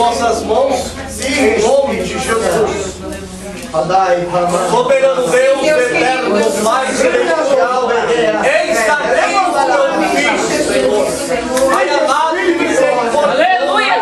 vossas mãos, em nome de Jesus. Soberano Deus, eterno, mais celestial, eis a Deus do Senhor. Pai amado e misericordioso. Aleluia!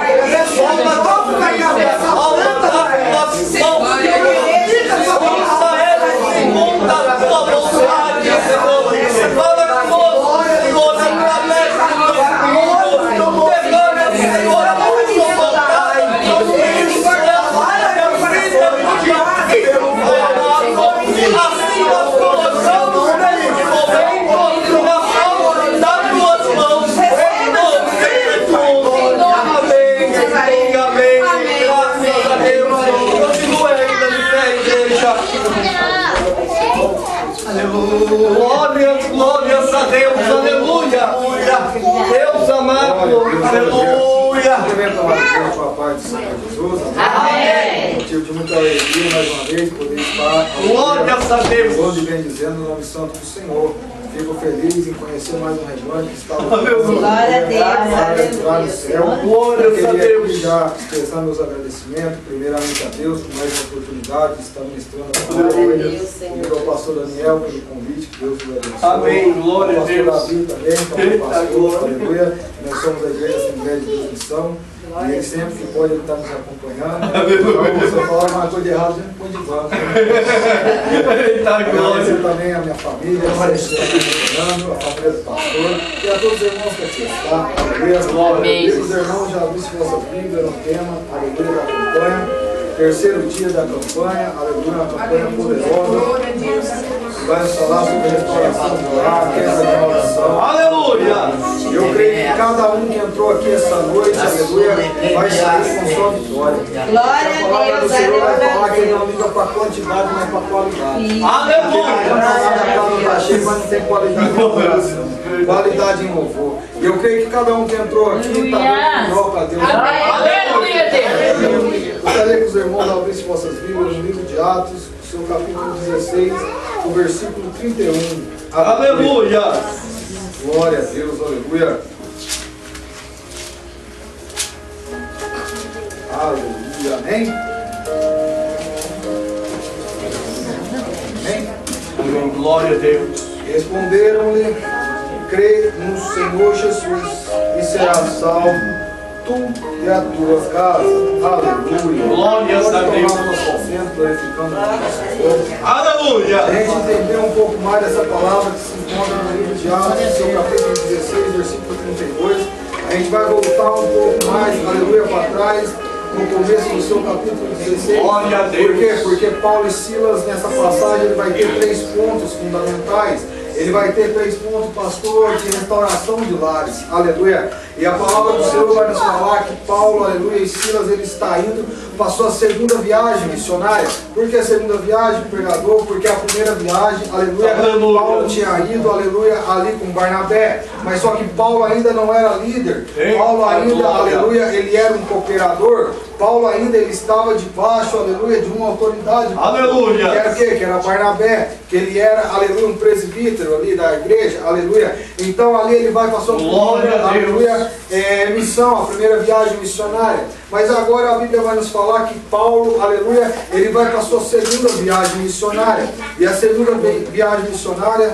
Glórias a Deus, aleluia. Deus amado, aleluia. Papai do Senhor Jesus, amém. Motivo de muita alegria mais uma vez poder estar. Glórias a Deus. Hoje bendizendo o nome santo do Senhor. Fico feliz em conhecer mais um rebanho que está no Glória a Deus. Lá no céu. Glórias a Deus. Já expressar meus agradecimentos, primeiramente a Deus por mais uma oportunidade de estar ministrando a palavra. E ao pastor Daniel pelo convite, que Deus nos abençoe. Amém. Glória a Deus. Pastor Davi também, que é o pastor, aleluia. Nós somos a igreja Assembleia de Deus Missão. E ele sempre que pode, ele está nos acompanhando. Então, se eu falar alguma coisa de errado, sempre põe de volta. Agradecer também a minha família, a família do pastor, e a todos os irmãos que aqui estão. Aleluia. Os irmãos já visto nossa Bíblia no tema, aleluia, da campanha. Terceiro dia da campanha, aleluia, uma campanha poderosa. Vai nos falar sobre a restauração do lar, queda de maldição. Aleluia! Eu creio que cada um que entrou aqui essa noite, aleluia, vai sair com sua vitória. Glória a A palavra do Deus, Senhor vai falar aleluia. que ele não liga para a quantidade, mas para a qualidade. Aleluia! Não está cheio, mas não tem qualidade em oração. Qualidade em louvor. E eu creio que cada um que entrou aqui está dando melhor para Deus. Aleluia, Deus. Gostaria que os irmãos abrissem vossas Bíblias no livro de Atos, seu capítulo 16, o versículo 31. Aleluia! Glória a Deus, aleluia. Aleluia, amém? Amém? Glória a Deus. Responderam-lhe: crê no Senhor Jesus e serás salvo, tu e a tua casa. Aleluia. Glórias a Deus. Glorificando o nosso Senhor. Aleluia! A gente entender um pouco mais dessa palavra que se encontra no livro de Atos, seu capítulo 16, versículo 32. A gente vai voltar um pouco mais, aleluia, para trás, no começo do seu capítulo 16. Glória a Deus. Por quê? Porque Paulo e Silas, nessa passagem, ele vai ter 3 pontos fundamentais. Ele vai ter 3 pontos, pastor, de restauração de lares. Aleluia. E a palavra do Senhor vai nos falar que Paulo, aleluia, e Silas, ele está indo para a sua segunda viagem missionária. Por que a segunda viagem, pregador? Porque a primeira viagem, aleluia, Paulo tinha ido, aleluia, ali com Barnabé. Mas só que Paulo ainda não era líder. Paulo ainda, aleluia, ele era um cooperador. Paulo ainda ele estava debaixo, aleluia, de uma autoridade. Aleluia. Que era o quê? Que era Barnabé. Que ele era, aleluia, um presbítero ali da igreja. Aleluia. Então ali ele vai para a sua primeira, aleluia, missão, a primeira viagem missionária. Mas agora a Bíblia vai nos falar que Paulo, aleluia, ele vai para a sua segunda viagem missionária. E a segunda viagem missionária...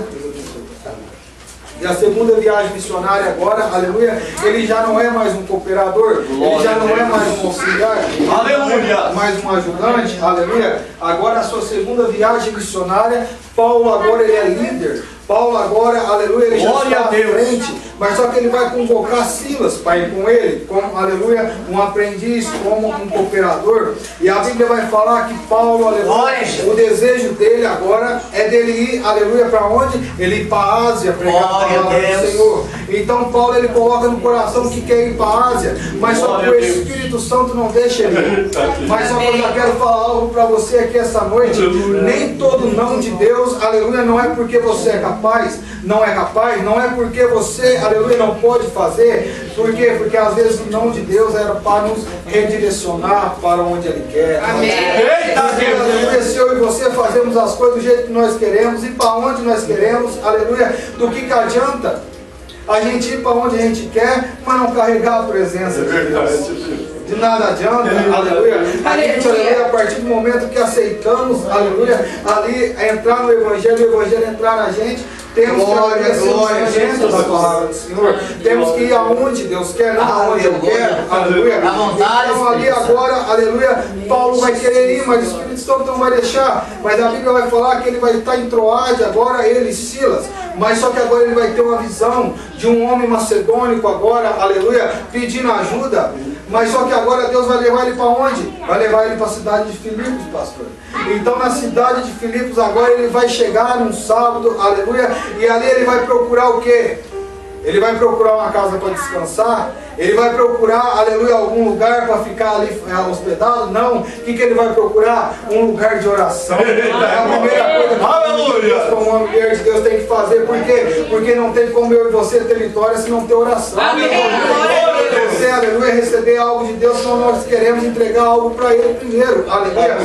E a segunda viagem missionária agora, aleluia, ele já não é mais um cooperador, ele já não é mais um auxiliar, aleluia, mais um ajudante, aleluia. Agora a sua segunda viagem missionária, Paulo agora ele é líder. Paulo agora, aleluia, ele já está à frente, mas só que ele vai convocar Silas para ir com ele, como, aleluia, um aprendiz, como um cooperador. E a Bíblia vai falar que Paulo, aleluia, o desejo dele agora é dele ir, aleluia, para onde? Ele ir para a Ásia, pregar a palavra do Senhor. Então Paulo, ele coloca no coração que quer ir para a Ásia, mas só que o Espírito Santo não deixa ele ir. Mas só que eu já quero falar algo para você aqui essa noite. Nem todo não de Deus, aleluia, não é porque você é capaz, não é capaz, não é porque você, aleluia, não pode fazer. Por quê? Porque às vezes o não de Deus era para nos redirecionar para onde Ele quer. Amém. Eita, aleluia, se eu e você fazemos as coisas do jeito que nós queremos e para onde nós queremos, aleluia, do que adianta a gente ir para onde a gente quer, mas não carregar a presença de Deus. de nada adianta, aleluia. A gente, aleluia, a partir do momento que aceitamos, aleluia, ali entrar no Evangelho, o Evangelho entrar na gente, temos que obedecer da palavra do Senhor. Temos que ir aonde Deus quer, não aonde eu quero. Aleluia. Então ali agora, aleluia, Paulo vai querer ir, mas o Espírito Santo não vai deixar. Mas a Bíblia vai falar que ele vai estar em Troade, agora ele e Silas. Mas só que agora ele vai ter uma visão de um homem macedônico agora, aleluia, pedindo ajuda. Mas só que agora Deus vai levar ele para onde? Vai levar ele para a cidade de Filipos, pastor. Então na cidade de Filipos agora ele vai chegar num sábado, aleluia, e ali ele vai procurar o quê? Ele vai procurar uma casa para descansar? Ele vai procurar, aleluia, algum lugar para ficar ali hospedado? Não. O que ele vai procurar? Um lugar de oração. É a primeira coisa que uma mulher de Deus tem que fazer. Por quê? Porque não tem como eu e você ter vitória se não ter oração. Você, aleluia, receber algo de Deus, senão nós queremos entregar algo para Ele primeiro. Aleluia.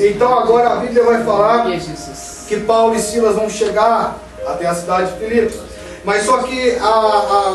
Então agora a Bíblia vai falar que Paulo e Silas vão chegar até a cidade de Filipos. Mas só que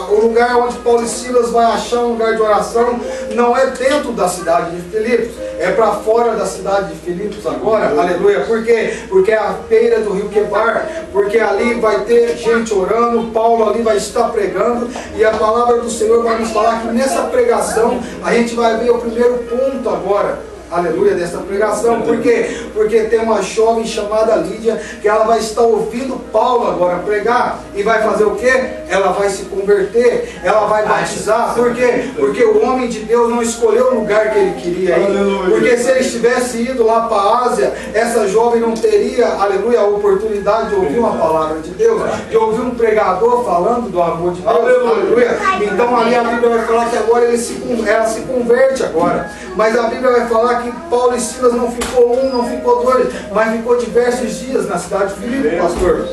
o lugar onde Paulo e Silas vai achar um lugar de oração não é dentro da cidade de Filipos, é para fora da cidade de Filipos agora, aleluia. Por quê? Porque é a beira do rio Quebar, porque ali vai ter gente orando, Paulo ali vai estar pregando, e a palavra do Senhor vai nos falar que nessa pregação a gente vai ver o primeiro ponto agora. Aleluia, dessa pregação. Por quê? Porque tem uma jovem chamada Lídia, que ela vai estar ouvindo Paulo agora pregar, e vai fazer o quê? Ela vai se converter, ela vai batizar. Por quê? Porque o homem de Deus não escolheu o lugar que ele queria ir. Porque se ele tivesse ido lá para a Ásia, essa jovem não teria, aleluia, a oportunidade de ouvir uma palavra de Deus, de ouvir um pregador falando do amor de Deus. Aleluia. Então ali a Bíblia vai falar que agora ela se converte agora. Mas a Bíblia vai falar que Paulo e Silas não ficou um, não ficou dois, mas ficou diversos dias na cidade de Filipos, pastor.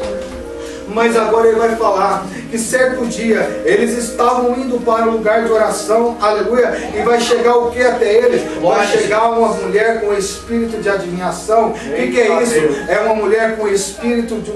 Mas agora ele vai falar que certo dia eles estavam indo para um lugar de oração, aleluia, e vai chegar o que até eles? Vai chegar uma mulher com espírito de adivinhação. O que é isso? É uma mulher com espírito de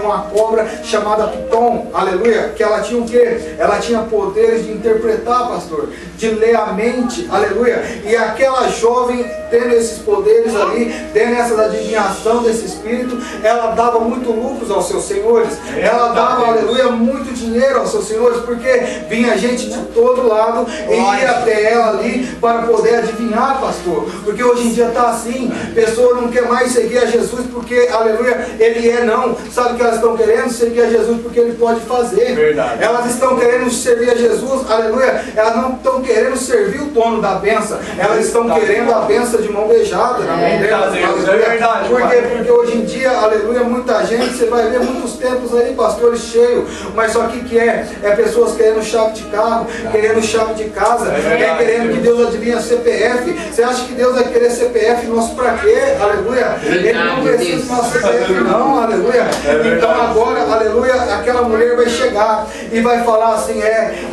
uma cobra chamada Piton, aleluia, que ela tinha o que? Ela tinha poderes de interpretar, pastor, de ler a mente, aleluia, e aquela jovem tendo esses poderes ali, tendo essa adivinhação desse espírito, ela dava muito lucros aos seus senhores. Ela dava, aleluia, muito dinheiro aos seus senhores, porque vinha gente de todo lado e ia até ela ali para poder adivinhar, pastor. Porque hoje em dia está assim, pessoa não quer mais seguir a Jesus porque, aleluia, ele é não. Sabe o que elas estão querendo? Seguir a Jesus porque ele pode fazer. Verdade. Elas estão querendo servir a Jesus, aleluia, elas não estão querendo servir o dono da benção, elas estão querendo a benção de mão beijada na mão delas. É verdade. Por quê? Porque hoje em dia, aleluia, muita gente, você vai ver muitos tempos aí, pastores cheios, mas só que é pessoas querendo chave de carro, querendo chave de casa, querendo que Deus adivinhe a CPF. Você acha que Deus vai querer CPF nosso para quê? Aleluia. Ele não precisa do nosso CPF não, aleluia. Então agora, aleluia, aquela mulher vai chegar e vai falar assim,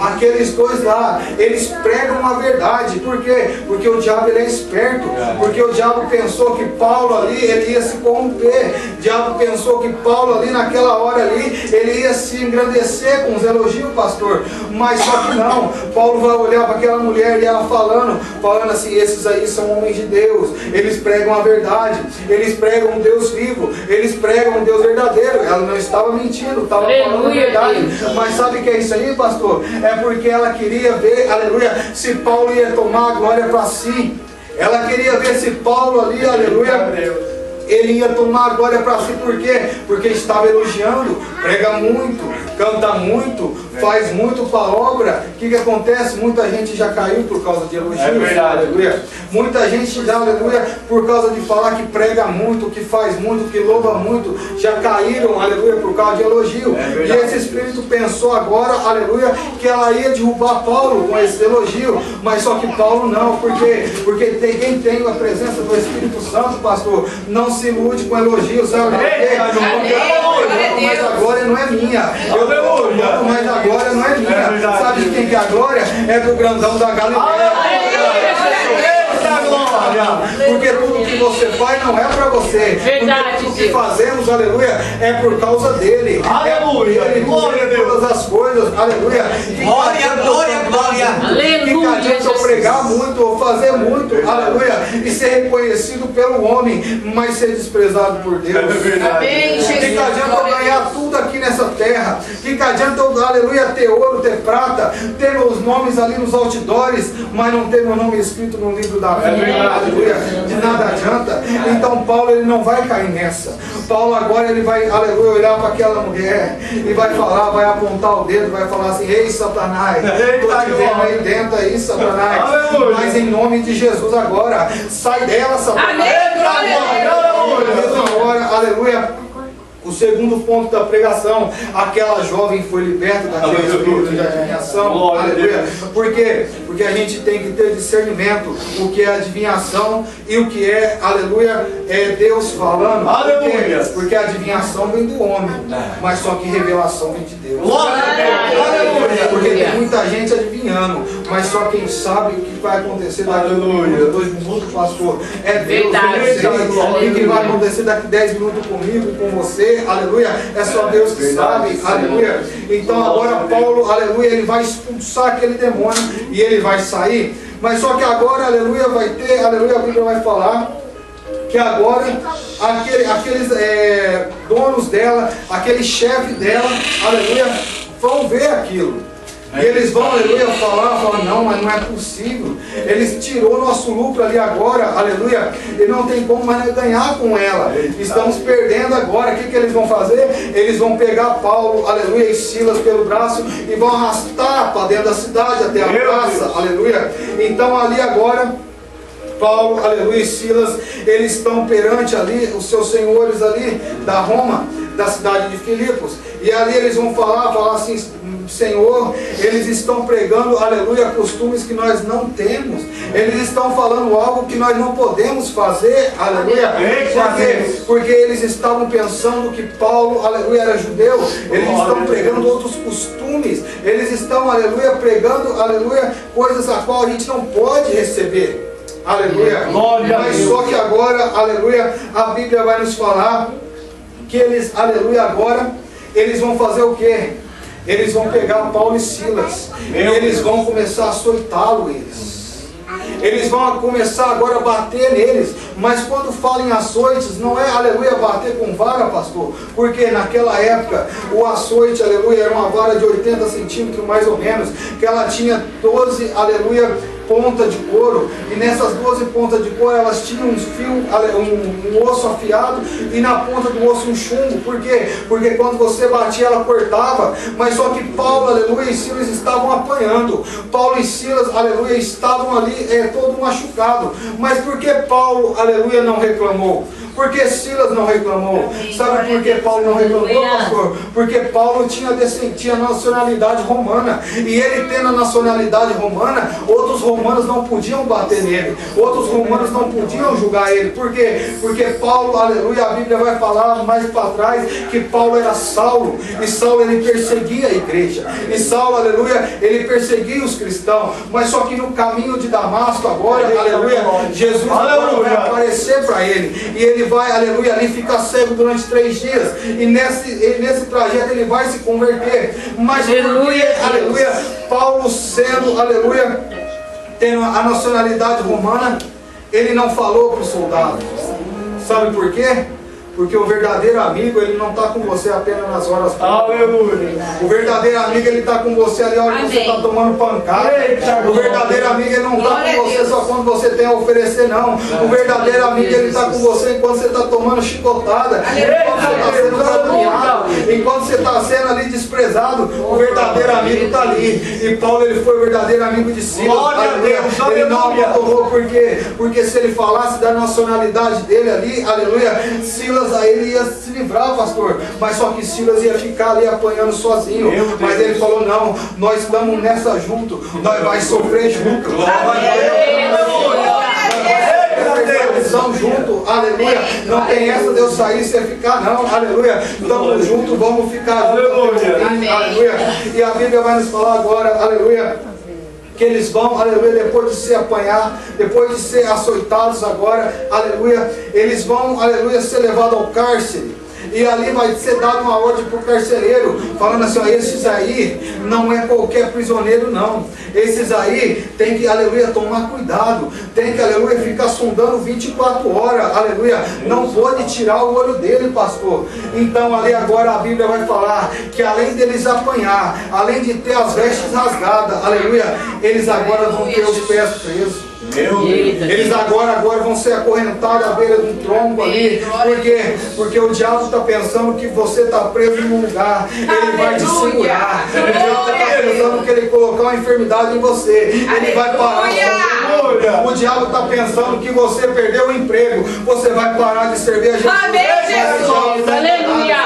aqueles dois lá, eles pregam a verdade. Por quê? Porque o diabo ele é esperto, porque o diabo pensou que Paulo ali, ele ia se corromper. O diabo pensou que Paulo ali naquela hora ali, ele ia se engrandecer com os elogios, pastor. Mas só que não, Paulo vai olhar para aquela mulher e ela falando assim, esses aí são homens de Deus, eles pregam a verdade, eles pregam um Deus vivo, eles pregam um Deus verdadeiro. Ela não estava mentindo, estava falando a verdade. Mas sabe o que é isso aí, pastor? É porque ela queria ver, aleluia, se Paulo ia tomar a glória para si. Ela queria ver se Paulo ali, aleluia, ele ia tomar a glória para si. Por quê? Porque estava elogiando, prega muito, canta muito, faz muito para a obra. O que acontece? Muita gente já caiu por causa de elogios. É verdade. Aleluia. Muita gente já, aleluia, por causa de falar que prega muito, que faz muito, que louva muito, já caíram, aleluia, por causa de elogio. E esse espírito pensou agora, aleluia, que ela ia derrubar Paulo com esse elogio. Mas só que Paulo não. Por quê? Porque quem tem a presença do Espírito Santo, pastor, não se ilude com elogios, sabe? Mas a glória não é minha. Mas a glória não é minha. Sabe de quem que é a glória? É do grandão da Galileia. Porque tudo que você faz não é para você. Verdade, Porque tudo que Deus. fazemos, aleluia, é por causa dele. Aleluia. É por ele, Glória a Deus. todas as coisas, aleluia. Glória, glória, glória. Que adianta eu pregar muito, ou fazer muito, aleluia, e ser reconhecido pelo homem, mas ser desprezado por Deus. Amém, Que Jesus. adianta eu ganhar tudo aqui nessa terra? Que adianta eu, aleluia, ter ouro, ter prata, ter meus nomes ali nos outdoors, mas não ter meu nome escrito no livro da vida? Aleluia, de nada adianta. Então Paulo, ele não vai cair nessa. Paulo agora, ele vai, aleluia, olhar para aquela mulher e vai falar, vai apontar o dedo, vai falar assim: ei, Satanás, estou te vendo aí dentro aí, Satanás, mas em nome de Jesus agora, sai dela, Satanás. Amém, glória a Deus. Na mesma hora, aleluia. O segundo ponto da pregação, aquela jovem foi liberta daquele espírito de adivinhação. Aleluia. Por quê? Porque a gente tem que ter discernimento o que é adivinhação e o que é, aleluia, é Deus falando. Aleluia. Porque a adivinhação vem do homem, mas só que revelação vem de Deus. Glória a Deus. Aleluia. Porque tem muita gente adivinhando, mas só quem sabe o que vai acontecer daqui a 2 minutos, pastor, é Deus. Verdade. E o que vai acontecer daqui 10 minutos comigo, com você, aleluia, é só Deus que sabe, aleluia. Então agora Paulo, aleluia, ele vai expulsar aquele demônio e ele vai sair. Mas só que agora, aleluia, vai ter, aleluia, a Bíblia vai falar que agora aqueles donos dela, aquele chefe dela, aleluia, vão ver aquilo. E eles vão, aleluia, falar, não, mas não é possível. Eles tirou nosso lucro ali agora, aleluia, e não tem como mais ganhar com ela. Estamos perdendo agora. O que eles vão fazer? Eles vão pegar Paulo, aleluia, e Silas pelo braço e vão arrastar para dentro da cidade, até a praça, aleluia. Então ali agora, Paulo, aleluia, e Silas, eles estão perante ali os seus senhores ali da Roma, da cidade de Filipos. E ali eles vão falar assim: Senhor, eles estão pregando, aleluia, costumes que nós não temos. Eles estão falando algo que nós não podemos fazer, aleluia. Porque eles estavam pensando que Paulo, aleluia, era judeu. Eles estão pregando outros costumes. Eles estão, aleluia, pregando, aleluia, coisas a qual a gente não pode receber. Aleluia. Mas só que agora, aleluia, a Bíblia vai nos falar que eles, aleluia, agora eles vão fazer o quê? Eles vão pegar Paulo e Silas e eles vão começar a açoitá-lo eles vão começar agora a bater neles. Mas quando fala em açoites, não é, aleluia, bater com vara, pastor. Porque naquela época, o açoite, aleluia, era uma vara de 80 centímetros mais ou menos, que ela tinha 12, aleluia, ponta de couro, e nessas 12 pontas de couro elas tinham um fio, um osso afiado, e na ponta do osso um chumbo. Por quê? Porque quando você batia ela cortava. Mas só que Paulo, aleluia, e Silas estavam apanhando. Paulo e Silas, aleluia, estavam ali todo machucado. Mas por que Paulo, aleluia, não reclamou? Por que Silas não reclamou? Sabe por que Paulo não reclamou, pastor? Porque Paulo tinha nacionalidade romana. E ele tendo a nacionalidade romana, outros romanos não podiam bater nele. Outros romanos não podiam julgar ele. Por quê? Porque Paulo, aleluia, a Bíblia vai falar mais para trás que Paulo era Saulo. E Saulo, ele perseguia a igreja. E Saulo, aleluia, ele perseguia os cristãos. Mas só que no caminho de Damasco agora, aleluia, Jesus agora vai aparecer para ele. E ele vai, aleluia, ali ficar cego durante 3 dias. E nesse trajeto ele vai se converter. Mas aleluia, aleluia, Paulo sendo, aleluia, tendo a nacionalidade romana, ele não falou para o soldado. Sabe por quê? Porque o verdadeiro amigo, ele não está com você apenas nas horas. Aleluia. O verdadeiro amigo, ele está com você ali onde você está tomando pancada. O verdadeiro amigo, ele não está com você só quando você tem a oferecer, não. O verdadeiro amigo, ele está com você enquanto você está tomando chicotada, enquanto você está sendo caluniado, enquanto você está sendo ali desprezado. O verdadeiro amigo está ali. E Paulo, ele foi o verdadeiro amigo de Silas. Ele não abandonou. Por quê? Porque se ele falasse da nacionalidade dele ali, aleluia, Silas, aí ele ia se livrar, pastor. Mas só que Silas ia ficar ali apanhando sozinho. Mas ele falou: não, nós estamos nessa junto, nós vai sofrer junto, estamos juntos, aleluia. Não tem essa de eu sair sem ficar, não, aleluia. Estamos juntos, vamos ficar juntos, aleluia. E a Bíblia vai nos falar agora, aleluia, que eles vão, aleluia, depois de se apanhar, depois de ser açoitados agora, aleluia, eles vão, aleluia, ser levados ao cárcere. E ali vai ser dada uma ordem para o carcereiro, falando assim, ó, esses aí não é qualquer prisioneiro não. Esses aí tem que, aleluia, tomar cuidado. Tem que, aleluia, ficar sondando 24 horas, aleluia. Não pode tirar o olho dele, pastor. Então ali agora a Bíblia vai falar que além deles apanhar, além de ter as vestes rasgadas, aleluia, eles agora vão ter os pés presos. Eles agora vão ser acorrentados à beira de um tronco ali. Por quê? Porque o diabo está pensando que você está preso em um lugar. Ele vai te segurar. O diabo está pensando que ele colocar uma enfermidade em você. Ele vai parar. O diabo está pensando que você perdeu o emprego. Você vai parar de servir a Jesus. Amém, Jesus. Aleluia.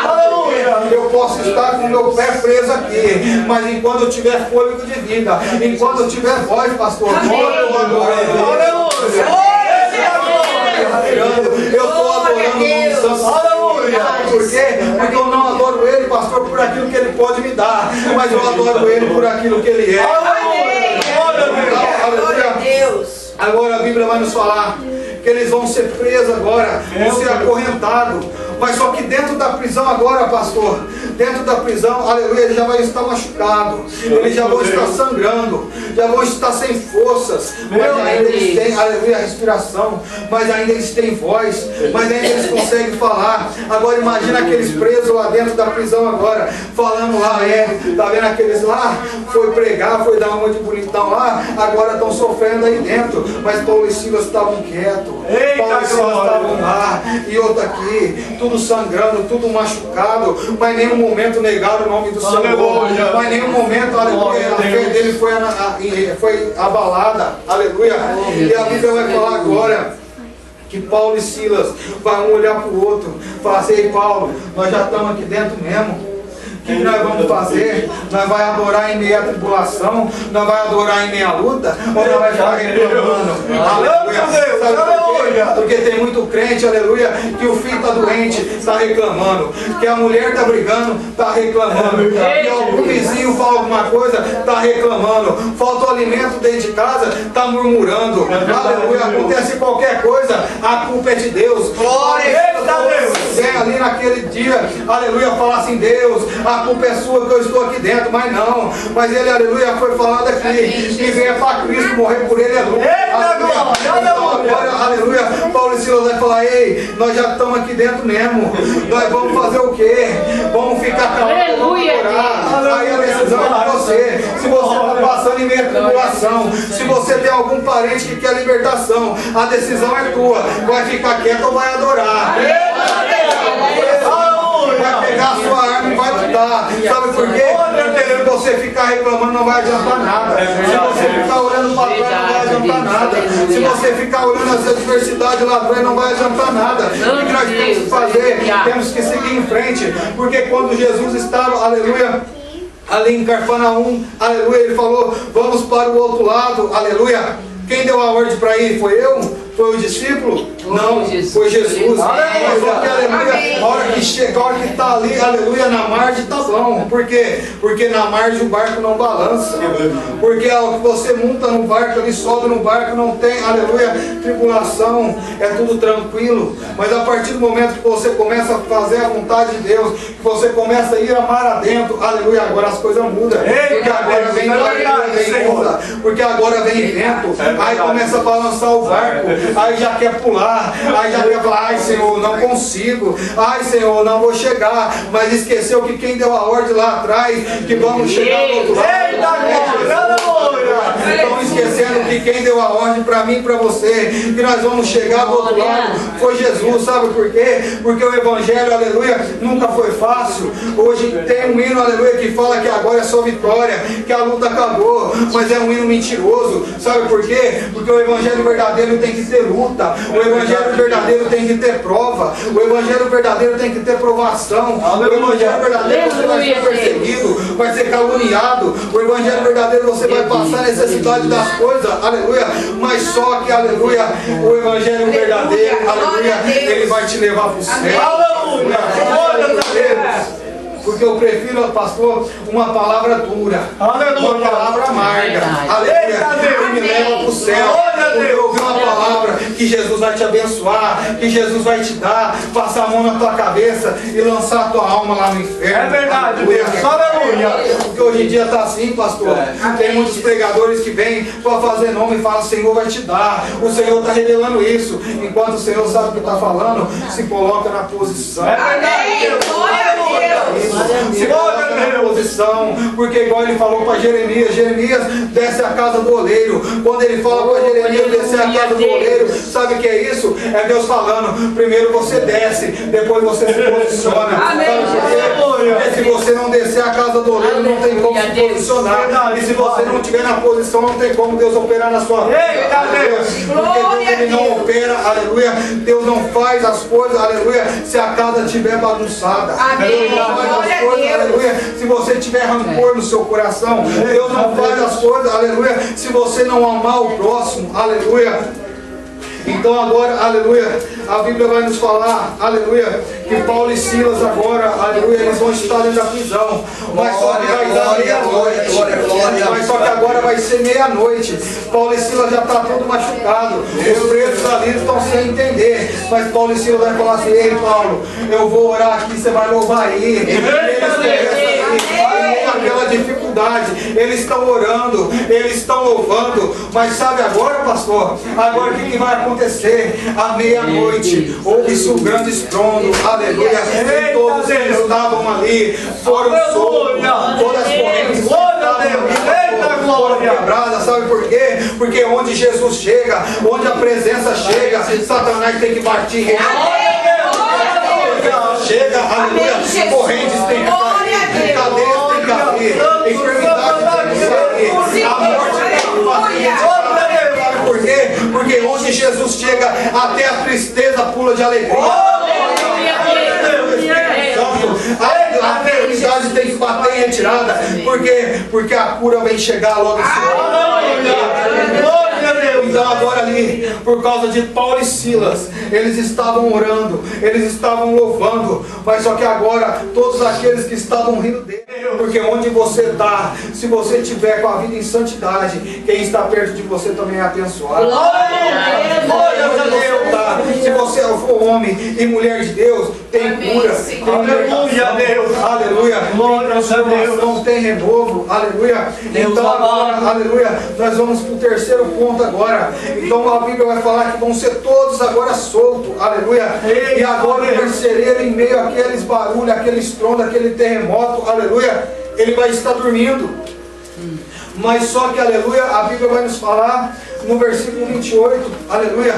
Eu posso estar com o meu pé preso aqui, mas enquanto eu tiver fôlego de vida, enquanto eu tiver voz, pastor, eu vou adorar. Eu estou adorando o nome santo. Aleluia. Por quê? Porque eu não adoro ele, pastor, por aquilo que ele pode me dar, mas eu adoro ele por aquilo que ele é. Aleluia. Agora a Bíblia vai nos falar que eles vão ser presos agora, vão ser acorrentados. Mas só que dentro da prisão agora, pastor, dentro da prisão, aleluia, eles já vão estar machucados, eles já vão estar sangrando, já vão estar sem forças, mas ainda eles têm, aleluia, respiração, mas ainda eles têm voz, mas ainda eles conseguem falar. Agora imagina aqueles presos lá dentro da prisão agora, falando lá, tá vendo aqueles lá, foi pregar, foi dar uma de bonitão lá, agora estão sofrendo aí dentro, mas Paulo e Silas estavam quietos, Paulo e Silas estavam lá, e outro aqui, tudo sangrando, tudo machucado, mas em nenhum momento negaram o nome do Senhor, mas em nenhum momento, aleluia, a fé dele foi abalada, aleluia. E a Bíblia vai falar agora que Paulo e Silas vão olhar para o outro, falar assim, ei Paulo, nós já estamos aqui dentro mesmo. O que nós vamos fazer? Nós vamos adorar em meio à tribulação? Nós vamos adorar em meio à luta? Ou nós vamos ficar reclamando? Aleluia! Sabe por quê? Porque tem muito crente, aleluia, que o filho está doente, está reclamando, que a mulher está brigando, está reclamando, que algum vizinho fala alguma coisa, está reclamando, falta o alimento dentro de casa, está murmurando, aleluia, acontece qualquer coisa, a culpa é de Deus. Glória a Deus! Ali naquele dia, aleluia, falar assim, Deus, a culpa é sua que eu estou aqui dentro, mas não, mas ele, aleluia, foi falado aqui, que venha para Cristo, morrer por ele é lucro. Agora, aleluia, Paulo e Silas vai falar, ei, nós já estamos aqui dentro mesmo, nós vamos fazer o quê? Vamos ficar calados, vamos orar. Aí a decisão é de você. Se você está passando em meio à tribulação, se você tem algum parente que quer libertação, a decisão é tua, vai ficar quieto ou vai adorar. Vai pegar a sua arma e vai lutar. Sabe por quê? Porque se você ficar reclamando não vai adiantar nada. Se você ficar olhando para trás não vai adiantar nada. Se você ficar olhando as adversidades lá atrás não vai adiantar nada. O que nós temos que fazer? Temos que seguir em frente. Porque quando Jesus estava, aleluia, ali em Cafarnaum, aleluia, ele falou, vamos para o outro lado, aleluia. Quem deu a ordem para ir? Foi eu? Foi o discípulo? Não, foi Jesus. Aleluia. A hora que chega, a hora que está ali, aleluia, na margem está bom. Por quê? Porque na margem o barco não balança. Porque a hora que você monta no barco, ali sobe no barco, não tem, aleluia, tribulação, é tudo tranquilo. Mas a partir do momento que você começa a fazer a vontade de Deus, que você começa a ir a mar adentro, aleluia, agora as coisas mudam. Porque agora vem onda, porque agora vem vento, aí começa a balançar o barco. Aí já quer pular, aí já quer falar, ai Senhor, não consigo, ai Senhor, não vou chegar, mas esqueceu que quem deu a ordem lá atrás, que vamos chegar do outro lado. Estão esquecendo que quem deu a ordem para mim e para você, que nós vamos chegar do outro lado, foi Jesus. Sabe por quê? Porque o Evangelho, aleluia, nunca foi fácil. Hoje tem um hino, aleluia, que fala que agora é só vitória, que a luta acabou, mas é um hino mentiroso. Sabe por quê? Porque o Evangelho verdadeiro tem que ter luta, o Evangelho verdadeiro tem que ter prova, o Evangelho verdadeiro tem que ter provação, o Evangelho verdadeiro você vai ser perseguido, vai ser caluniado, o Evangelho verdadeiro você vai passar necessidade das coisas, aleluia, mas só que, aleluia, o Evangelho verdadeiro, aleluia, ele vai te levar para o céu. Aleluia! Porque eu prefiro, pastor, uma palavra dura. Aleluia. Uma palavra amarga. Aleluia. Que me leva para o céu. Porque eu ouvi uma palavra que Jesus vai te abençoar, que Jesus vai te dar, passar a mão na tua cabeça e lançar a tua alma lá no inferno. É verdade, Deus. Aleluia. Porque hoje em dia está assim, pastor. Tem muitos pregadores que vêm para fazer nome e falam: o Senhor vai te dar. O Senhor está revelando isso. Enquanto o Senhor sabe o que está falando, se coloca na posição. É verdade, Deus. Se coloca na posição. Porque igual ele falou para Jeremias: Jeremias, desce a casa do oleiro. Quando ele fala para Jeremias descer a casa do oleiro, sabe o que é isso? É Deus falando: primeiro você desce, depois você se posiciona. Porque se você não descer a casa do oleiro, não tem como se posicionar. E se você não estiver na posição, não tem como Deus operar na sua vida. Porque Deus ele não opera, aleluia. Deus não faz as coisas, aleluia, se a casa estiver bagunçada. Deus não faz as coisas, aleluia, se você tiver rancor no seu coração. Deus não faz as coisas, aleluia, se você não amar o próximo, aleluia. Então agora, aleluia, a Bíblia vai nos falar, aleluia, que Paulo e Silas agora, aleluia, eles vão estar dentro da prisão. Mas só que vai dar meia-noite. Mas só que agora vai ser meia-noite. Paulo e Silas já estão tudo machucado. Os presos ali estão sem entender. Mas Paulo e Silas vai falar assim: ei Paulo, eu vou orar aqui, você vai louvar aí. Eles têm aquela dificuldade. Eles estão orando, eles estão louvando. Mas sabe agora, pastor? Agora o que vai acontecer? À meia-noite houve-se um grande estrondo, aleluia, e todos eles estavam ali, foram soltos, todas as correntes foram quebradas. Sabe por quê? Porque onde Jesus chega, onde a presença chega, Satanás tem que partir. Chega, aleluia, correntes tem que cair, cadeias tem que abrir, enfermidade tem que sair, a morte tem que partir. Por quê? Porque onde Jesus chega, até a tristeza pula de alegria. A enfermidade tem que bater em retirada. Por quê? Porque a cura vem chegar logo em seguida. Então agora ali, por causa de Paulo e Silas, eles estavam orando, eles estavam louvando, mas só que agora todos aqueles que estavam rindo dele, porque onde você está, se você estiver com a vida em santidade, quem está perto de você também é abençoado. Se você for homem e mulher de Deus, tem cura, tem libertação, aleluia, tem transformação, tem renovo, aleluia. Então agora, aleluia, nós vamos para o terceiro ponto agora. Então a Bíblia vai falar que vão ser todos agora soltos, aleluia. E agora o carcereiro, em meio àqueles barulhos, aquele estrondo, aquele terremoto, aleluia, ele vai estar dormindo. Mas só que, aleluia, a Bíblia vai nos falar no versículo 28, aleluia,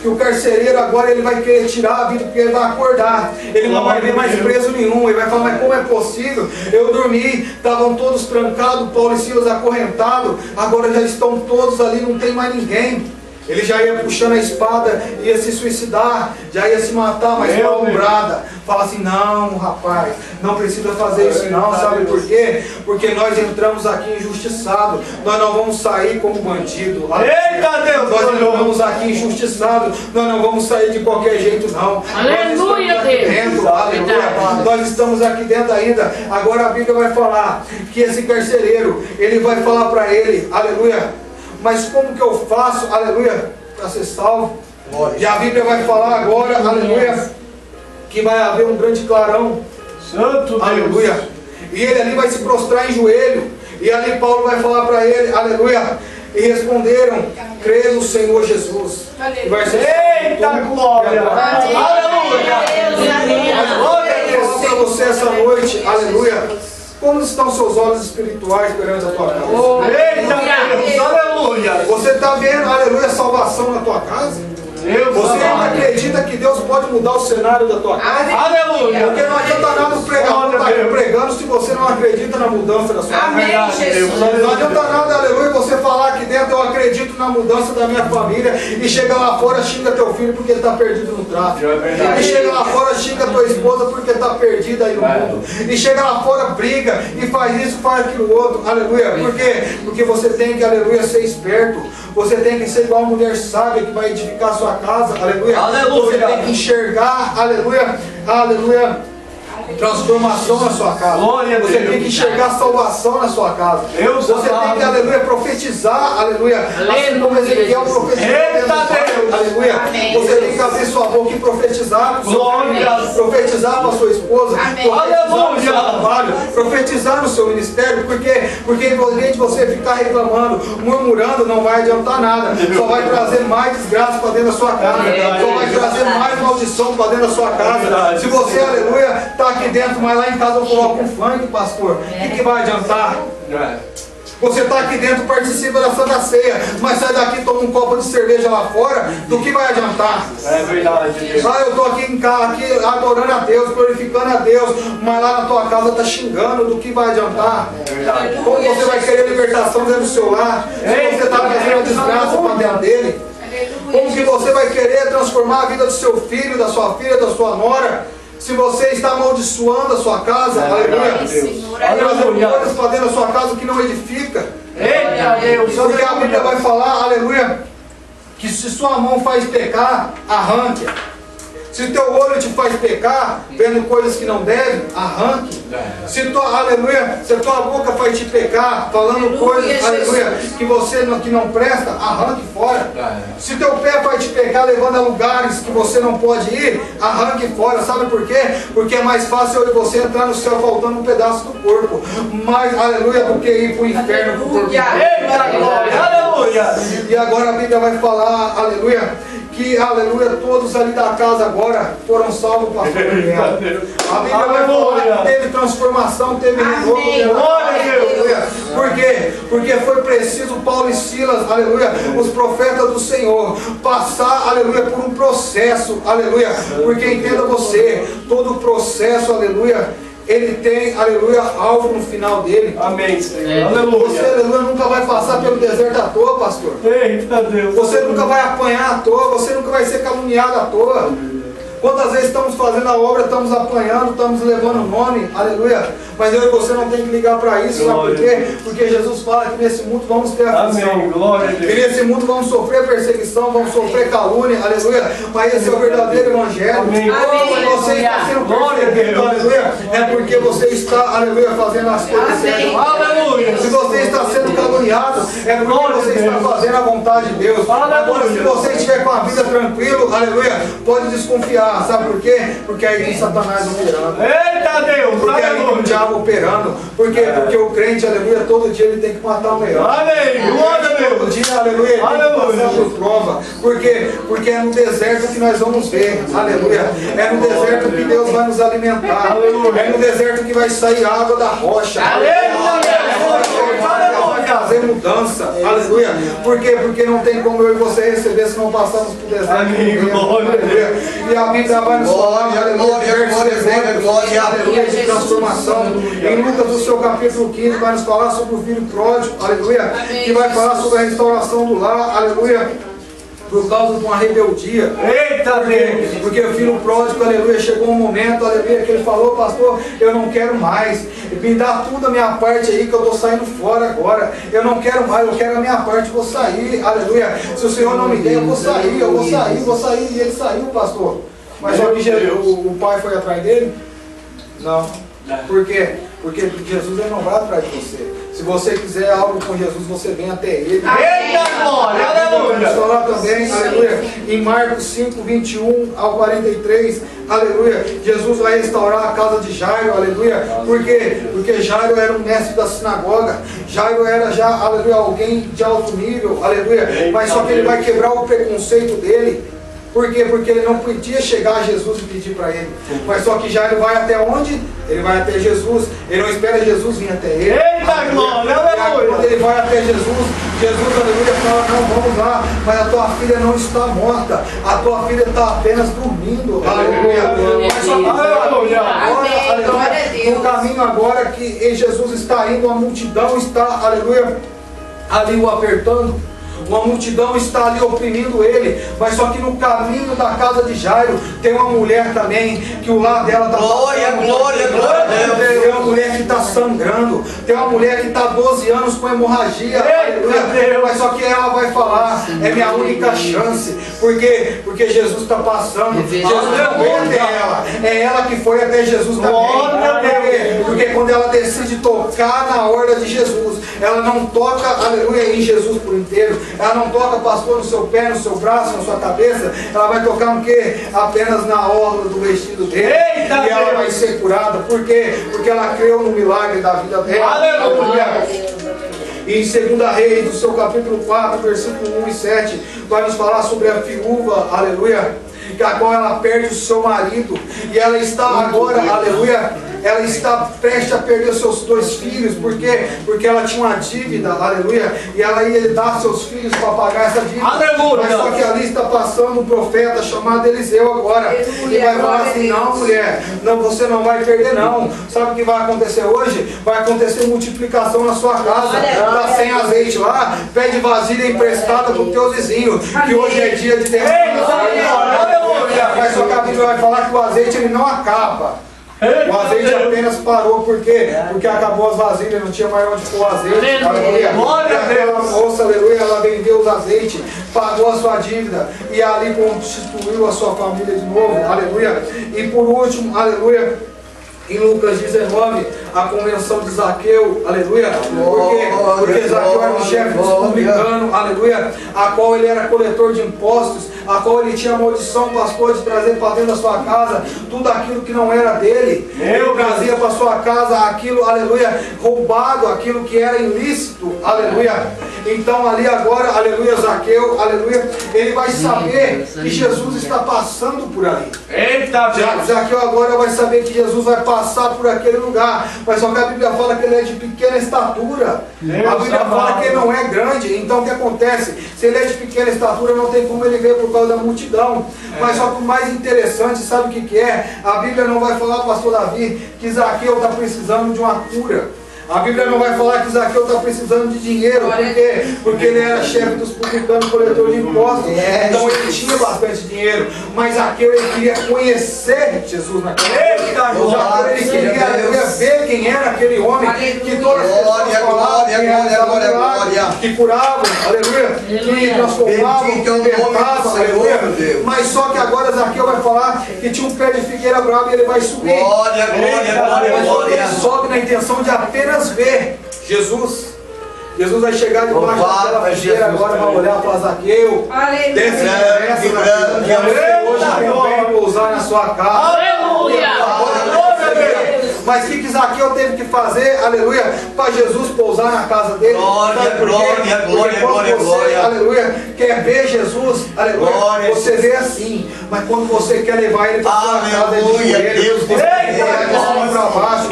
que o carcereiro agora ele vai querer tirar a vida, porque ele vai acordar, ele não vai ver mais preso nenhum, ele vai falar: mas como é possível? Eu dormi, estavam todos trancados, Paulo e Silas acorrentados, agora já estão todos ali, não tem mais ninguém. Ele já ia puxando a espada, ia se suicidar, já ia se matar, mas uma ombrada fala assim: não, rapaz, não precisa fazer isso não. Sabe por quê? Porque nós entramos aqui injustiçados, nós não vamos sair como bandido. Eita Deus! Nós entramos aqui injustiçados, nós não vamos sair de qualquer jeito não. Aleluia, Deus! Aleluia! Nós estamos aqui dentro ainda. Agora a Bíblia vai falar que esse carcereiro, ele vai falar para ele, aleluia, mas como que eu faço, aleluia, para ser salvo? E a Bíblia vai falar agora, aleluia, que vai haver um grande clarão. Santo Deus. Aleluia. E ele ali vai se prostrar em joelho. E ali Paulo vai falar para ele, aleluia. E responderam: crê no Senhor Jesus. E vai ser: eita glória! Aleluia! Glória a Deus para você essa noite, aleluia. Como estão seus olhos espirituais perante a tua casa? Eita Deus, aleluia! Você está vendo, aleluia, salvação na tua casa? Você não acredita que Deus pode mudar o cenário da tua casa? Aleluia! Porque não adianta nada o pregador estar aqui pregando se você não acredita na mudança da sua casa. Não adianta nada, aleluia, você falar aqui dentro: eu acredito na mudança da minha família, e chega lá fora, xinga teu filho porque ele está perdido no tráfico. E chega lá fora, xinga tua esposa porque está perdida aí no mundo. E chega lá fora, briga e faz isso, faz aquilo outro. Aleluia! Por quê? Porque você tem que, aleluia, ser esperto. Você tem que ser igual a mulher sábia que vai edificar a sua casa, aleluia. Aleluia. Você tem que enxergar, aleluia, aleluia, transformação na sua casa. Glória a Você Deus. tem que enxergar salvação na sua casa. Deus Você tem que, aleluia, profetizar, aleluia. Assim como Ezequiel profetizou. Eita Deus. Aleluia. Você tem que abrir sua boca e profetizar para o seu filho, profetizar para a sua esposa, profetizar no seu trabalho, profetizar no seu ministério, porque em você ficar reclamando, murmurando, não vai adiantar nada. Só vai trazer mais desgraça para dentro da sua casa. Só vai trazer mais maldição para dentro da sua casa. Se você, aleluia, está aqui dentro, mas lá em casa eu coloco um funk, pastor, o que vai adiantar? Você está aqui dentro, participa da Santa Ceia, mas sai daqui, toma um copo de cerveja lá fora, do que vai adiantar? É verdade. Ah, eu estou aqui em casa, aqui adorando a Deus, glorificando a Deus, mas lá na tua casa está xingando, do que vai adiantar? É verdade. Como você vai querer libertação dentro do seu lar, se você está trazendo a desgraça para dentro dele? Como que você vai querer transformar a vida do seu filho, da sua filha, da sua nora, se você está amaldiçoando a sua casa, aleluia, trazendo coisas para dentro da sua casa que não edifica? Eita Deus. Porque a Bíblia vai falar, aleluia, que se sua mão faz pecar, arranque. Se teu olho te faz pecar, vendo coisas que não deve, arranque. Se tua, aleluia, se a tua boca faz te pecar, falando coisas, aleluia, que você que não presta, arranque fora. Se teu pé faz te pecar, levando a lugares que você não pode ir, arranque fora. Sabe por quê? Porque é mais fácil eu e você entrar no céu faltando um pedaço do corpo. Mais, aleluia, do que ir para o inferno com o corpo. Eita glória. Aleluia. E agora a Bíblia vai falar, aleluia, que, aleluia, todos ali da casa agora foram salvos para a família. A Bíblia vai falar que teve transformação, teve renovo. Aleluia. Por quê? Porque foi preciso Paulo e Silas, aleluia, os profetas do Senhor, passar, aleluia, por um processo, aleluia. Porque entenda você, todo processo, aleluia, ele tem, aleluia, algo no final dele. Amém, Senhor. Você, Aleluia. aleluia, nunca vai passar pelo deserto à toa, pastor. Eita Deus. Você nunca vai apanhar à toa, você nunca vai ser caluniado à toa. Quantas vezes estamos fazendo a obra, estamos apanhando, estamos levando o nome, aleluia. Mas eu e você não tem que ligar para isso, sabe por quê? Porque Jesus fala que nesse mundo vamos ter aflição. Amém, glória a Deus. E nesse mundo vamos sofrer perseguição, vamos sofrer calúnia, aleluia. Mas esse é o verdadeiro evangelho. Amém. Quando você está sendo perseguido, aleluia, é porque você está, aleluia, fazendo as coisas certas. Aleluia. Se você está sendo caluniado, é porque você está fazendo a vontade de Deus. Agora, se você estiver com a vida tranquila, aleluia, pode desconfiar. Sabe por quê? Porque aí tem Satanás operando. Eita Deus. Porque aí tem o Aleluia. diabo operando. Por quê? Porque o crente, aleluia, todo dia ele tem que matar um leão. Amém. Glória a Todo Deus. dia, aleluia, ele tem que passar por prova. Por quê? Porque é no deserto que nós vamos ver. Aleluia. É no deserto que Deus vai nos alimentar. É no deserto que vai sair água da rocha. Vai trazer mudança. Aleluia. Por quê? Porque não tem como eu e você receber se não passamos por deserto. Aleluia. E a Bíblia vai nos falar, aleluia, de transformação. Em Lucas, do seu capítulo 15, vai nos falar sobre o filho pródigo, aleluia, que vai falar sobre a restauração do lar, aleluia, por causa de uma rebeldia. Eita Deus. Porque o filho pródigo, aleluia, chegou um momento, aleluia, que ele falou, pastor, eu não quero mais, me dá tudo a minha parte aí, que eu estou saindo fora agora, eu não quero mais, eu quero a minha parte, vou sair, aleluia, se o Senhor não me der, eu vou sair, e ele saiu, pastor. Mas só que o pai foi atrás dele? Não. Por quê? Porque Jesus ele não vai atrás de você. Se você quiser algo com Jesus, você vem até ele. Eita glória. Vamos Aleluia. falar também, aleluia, em Marcos 5, 21 ao 43, aleluia, Jesus vai restaurar a casa de Jairo, aleluia. Por quê? Porque Jairo era um mestre da sinagoga, Jairo era já, aleluia, alguém de alto nível, aleluia, mas só que ele vai quebrar o preconceito dele. Por quê? Porque ele não podia chegar a Jesus e pedir para ele. Mas só que Jairo vai até onde? Ele vai até Jesus. Ele não espera Jesus vir até ele. Eita glória, aleluia. Quando ele vai até Jesus, aleluia, fala, não, vamos lá, mas a tua filha não está morta. A tua filha está apenas dormindo. Aleluia. Mas só que Aleluia. aleluia, no caminho agora que Jesus está indo, a multidão está, aleluia, ali o apertando. uma multidão está ali oprimindo ele, mas só que no caminho da casa de Jairo tem uma mulher também, que o lar dela está Glória, glória, glória a Deus. Tem uma mulher que está sangrando, tem uma mulher que está 12 anos com hemorragia, aleluia, mas só que ela vai falar, é minha única chance, porque Jesus está passando, Jesus não foi até ela, é ela que foi até Jesus também, porque quando ela decide tocar na orla de Jesus, ela não toca, aleluia, em Jesus por inteiro, ela não toca, pastor, no seu pé, no seu braço, na sua cabeça, ela vai tocar no quê? Apenas na orla do vestido dele, e ela vai ser curada, por quê? Porque ela creu no milagre da vida dela, aleluia. E em 2 Reis, do seu capítulo 4, versículo 1 e 7, vai nos falar sobre a viúva, aleluia, que a qual ela perde o seu marido, e ela está agora, aleluia, ela está prestes a perder seus 2 filhos, por quê? Porque ela tinha uma dívida, aleluia, e ela ia dar seus filhos para pagar essa dívida, aleluia. Mas só que ali está passando um profeta chamado Eliseu agora, e vai falar assim, não mulher, não, você não vai perder não, sabe o que vai acontecer hoje? Vai acontecer multiplicação na sua casa, está sem azeite lá, pede vasilha emprestada para o teu vizinho, que hoje é dia de ter. Mas só que a Bíblia vai falar que o azeite ele não acaba. O azeite apenas parou, por quê? Porque acabou as vasilhas, não tinha mais onde pôr o azeite, aleluia. E aquela moça, aleluia, ela vendeu os azeites, pagou a sua dívida e ali constituiu a sua família de novo, aleluia. E por último, aleluia, em Lucas 19, a convenção de Zaqueu, aleluia, porque Zaqueu era o chefe dos publicanos, aleluia, a qual ele era coletor de impostos, a qual ele tinha a maldição, pastor, de trazer para dentro da sua casa tudo aquilo que não era dele, ele trazia para sua casa aquilo, aleluia, roubado, aquilo que era ilícito, aleluia. Então ali agora, aleluia, Zaqueu, aleluia, ele vai saber que Jesus está passando por ali. Eita, Zaqueu agora vai saber que Jesus vai passar por aquele lugar, mas só que a Bíblia fala que ele é de pequena estatura, a Bíblia fala que ele não é grande, então o que acontece? Se ele é de pequena estatura, não tem como ele ver por causa da multidão, mas só que o mais interessante, sabe o que é? A Bíblia não vai falar, pastor Davi, que Zaqueu está precisando de uma cura. A Bíblia não vai falar que Zaqueu está precisando de dinheiro, por quê? Porque ele era chefe dos publicanos, coletor de impostos, então ele tinha bastante dinheiro, mas Zaqueu ele queria conhecer Jesus naquela época, ele queria ver quem era aquele homem, que todas as pessoas falavam, que curavam, aleluia, que transformavam, que libertavam, aleluia, mas só que agora Zaqueu vai falar que tinha um pé de figueira bravo e ele vai subir, ele sobe na intenção de apenas ver Jesus. Jesus vai chegar debaixo daquela figueira agora, vai olhar para Zaqueu, desce depressa, hoje convém pousar na sua casa. Aleluia! Mas o que Zaqueu teve que fazer, aleluia, para Jesus pousar na casa dele? Glória, aleluia, quer ver Jesus, aleluia, você vê assim, mas quando você quer levar ele para sua casa, é de joelhos, de cima para baixo,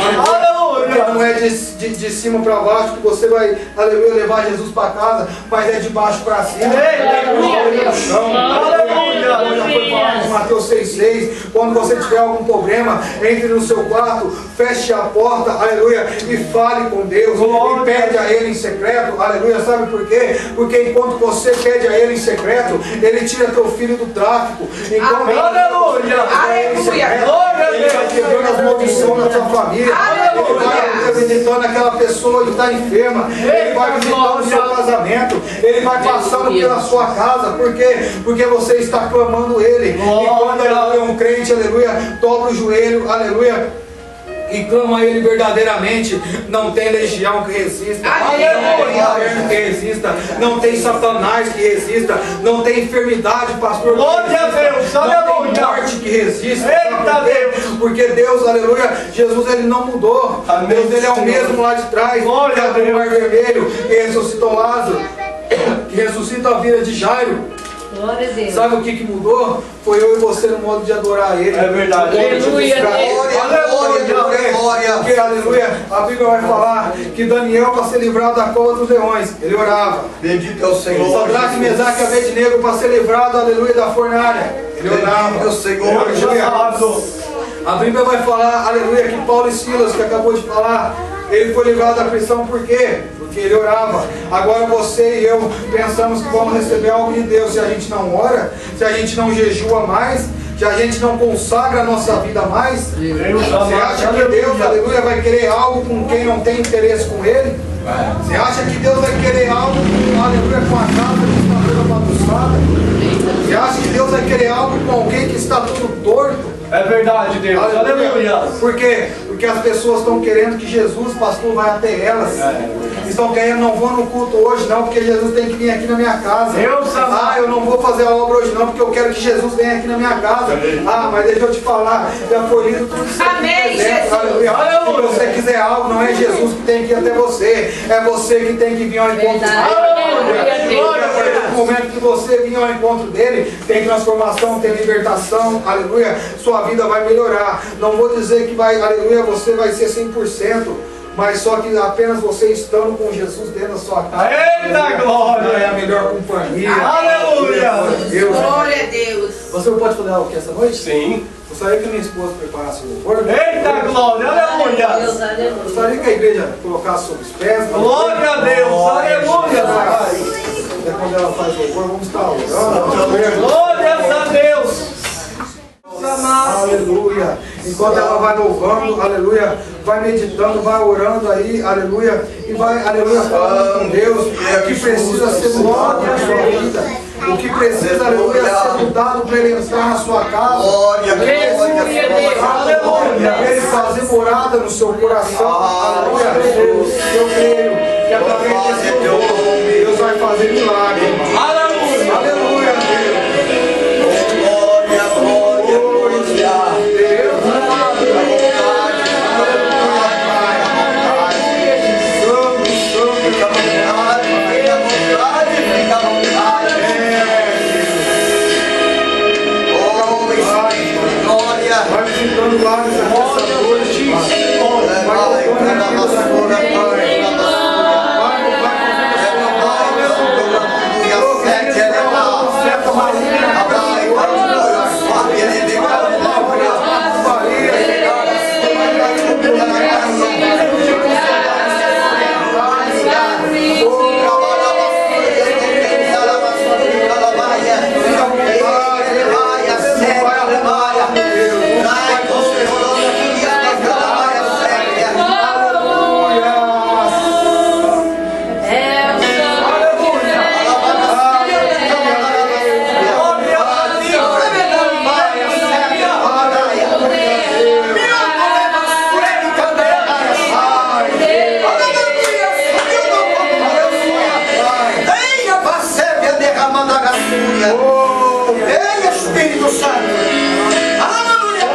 não é de cima para baixo que você vai, aleluia, levar Jesus para casa, mas é de baixo para cima. Aleluia! Mateus 6,6, quando você tiver algum problema, entre no seu quarto, feche a porta, aleluia, e fale com Deus, e pede a Ele em secreto, aleluia, sabe por quê? Porque enquanto você pede a Ele em secreto, Ele tira teu filho do tráfico, enquanto Ele vai quebrando as maldições na sua família, Ele vai visitando aquela pessoa que está enferma, Ele vai visitando o seu casamento, Ele vai passando pela sua casa, por quê? Porque você está clamando Ele, e quando é um crente, aleluia, dobra o joelho, aleluia, e clama a Ele verdadeiramente, não tem legião que resista, não tem inferno que resista, não tem Satanás que resista, não tem enfermidade, pastor, não tem morte que resista, porque Deus, aleluia, Jesus ele não mudou, Deus ele é o mesmo lá de trás, que abriu o mar vermelho, que ressuscitou Lázaro, que ressuscita a vida de Jairo. Sabe o que mudou? Foi eu e você no modo de adorar Ele. É verdade. Aleluia. Porque, aleluia, a Bíblia vai falar que Daniel, para ser livrado da cova dos leões, ele orava. Bendito é o Senhor. Sadraque, Mesaque e Abednego, para ser livrado, aleluia, da fornalha, ele orava. Bendito é o Senhor. Aleluia. A Bíblia vai falar, aleluia, que Paulo e Silas, que acabou de falar, Ele foi livrado da prisão por quê? Porque ele orava. Agora você e eu pensamos que vamos receber algo de Deus se a gente não ora, se a gente não jejua mais, se a gente não consagra a nossa vida mais. Você acha que Deus, aleluia, vai querer algo com quem não tem interesse com Ele? Você acha que Deus vai querer algo, aleluia, com a casa que está toda bagunçada? Você acha que Deus vai querer algo com alguém que está tudo torto? É verdade, Deus. Aleluia. Por quê? Porque as pessoas estão querendo que Jesus, pastor, vai até elas. Estão querendo, não vou no culto hoje não, porque Jesus tem que vir aqui na minha casa. Eu não vou fazer a obra hoje não, porque eu quero que Jesus venha aqui na minha casa. Mas deixa eu te falar, já foi lido tudo isso. Amém, Jesus. Aleluia. Se você quiser algo, não é Jesus que tem que ir até você, é você que tem que vir ao encontro dele. A partir do momento que você vir ao encontro dele, tem transformação, tem libertação, aleluia, sua vida vai melhorar. Não vou dizer que vai, aleluia, você vai ser 100%, mas só que apenas você estando com Jesus dentro da sua casa. Eita glória! É a melhor companhia. Aleluia! Glória a Deus. Você pode fazer algo aqui essa noite? Sim. Gostaria que minha esposa preparasse o louvor. Eita glória! Aleluia! Gostaria que a igreja colocasse sobre os pés. Glória a Deus! Aleluia! Quando ela faz o louvor, vamos estar orando. Glórias a Deus! Aleluia. Enquanto ela vai louvando, aleluia, vai meditando, vai orando aí, aleluia, e vai, aleluia, falando com Deus o que precisa ser mudado na sua vida, o que precisa, aleluia, ser mudado para ele entrar na sua casa, aleluia, ele fazer morada no seu coração, aleluia. Eu creio que através desse louvor, Deus vai fazer milagre. Aleluia! Aleluia, Deus. Vai visitando lá nessa noite. Ei, Espírito Santo! Aleluia!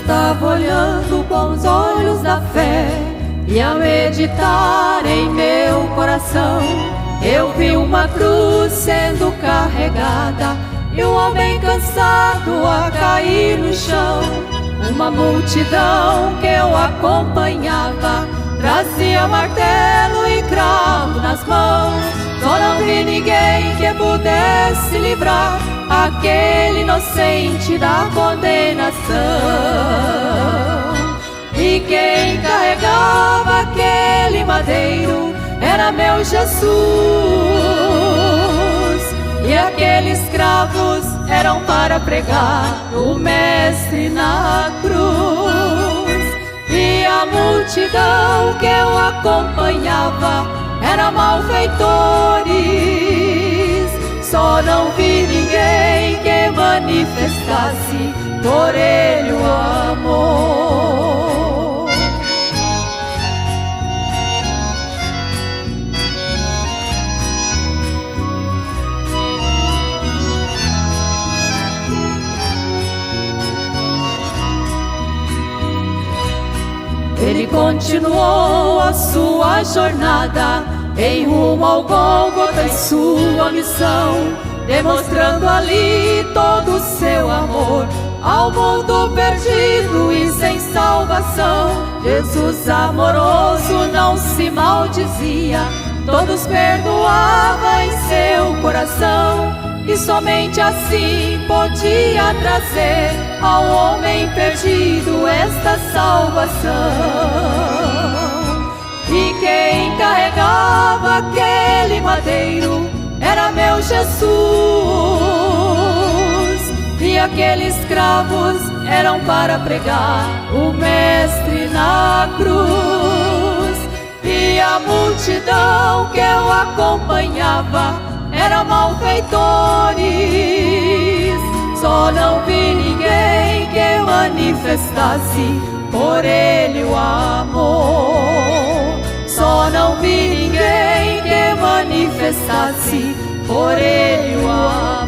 estava olhando com os olhos da fé, e ao meditar em meu coração, eu vi uma cruz sendo carregada e um homem cansado a cair no chão. Uma multidão que eu acompanhava trazia martelo e cravo nas mãos. Só não vi ninguém que pudesse livrar aquele inocente da condenação. E quem carregava aquele madeiro era meu Jesus, e aqueles cravos eram para pregar o Mestre na cruz. E a multidão que eu acompanhava era malfeitores. Só não vi ninguém que manifestasse por ele o amor. Ele continuou a sua jornada em rumo ao Gólgota em sua missão, demonstrando ali todo o seu amor ao mundo perdido e sem salvação. Jesus amoroso não se maldizia, todos perdoava em seu coração, e somente assim podia trazer ao homem perdido esta salvação. E quem carregava aquele madeiro era meu Jesus, e aqueles cravos eram para pregar o Mestre na cruz. E a multidão que eu acompanhava era malfeitores. Só não vi ninguém que manifestasse por ele o amor. Só não vi ninguém que manifestasse por ele o amor.